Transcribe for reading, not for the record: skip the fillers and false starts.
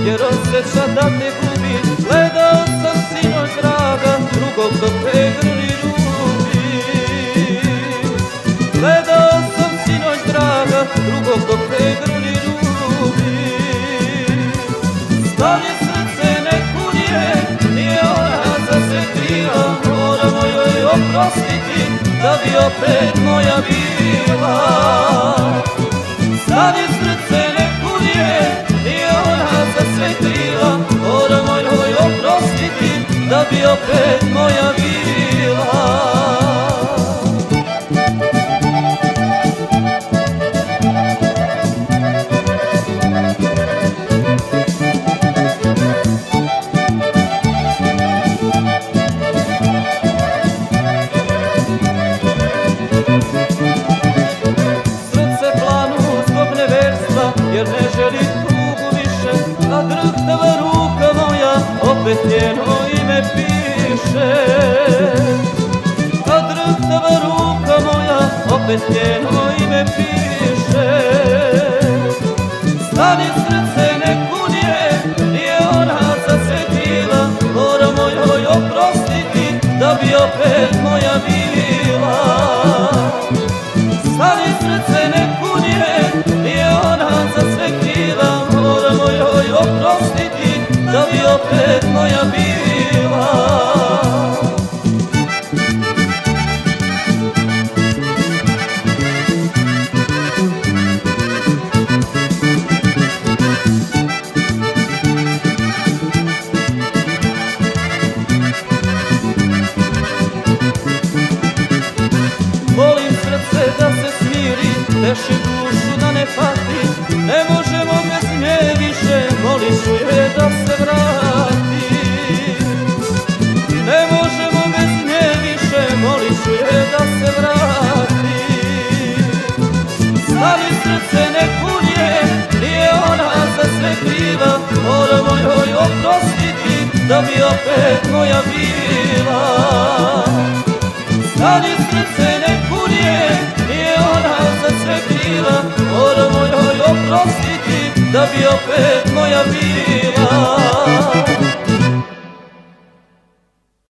jer osjeća da te gubi. Gledao sam sinoć draga, drugog dok te grli ljubi. Gledao sam sinoć draga, drugog dok te grli ljubi. Stanje srce ne kunije, nije ona zasvetila. Moramo joj oprostiti, da bi opet moja bila. Stanje srce ne kunije, nije ona zasvetila. Moramo joj oprostiti, da bi opet moja bila. Jer ne želi tugu više, a drhtava ruka moja opet njeno ime piše. A drhtava ruka moja opet njeno ime piše. Stani srce ne kunije, nije ona zasvetila. Moramo joj oprostiti, da bi opet moja bila. Stani srce ne kunije, nije ona zasvetila. Moramo joj oprostiti, da bi opet moja bila. Volim srce da se smiri, teši dušu da ne pati. Ne možemo bez nje više, molit ću je da se vrati. Ne možemo bez nje više, molit ću je da se vrati. Stari srce ne kunije, nije ona zasvetila. Moramo joj oprostiti, da bi opet moja bila. Stari srce ne kunije, nije ona zasvetila. Moramo joj oprostiti, da bi opet moja bila.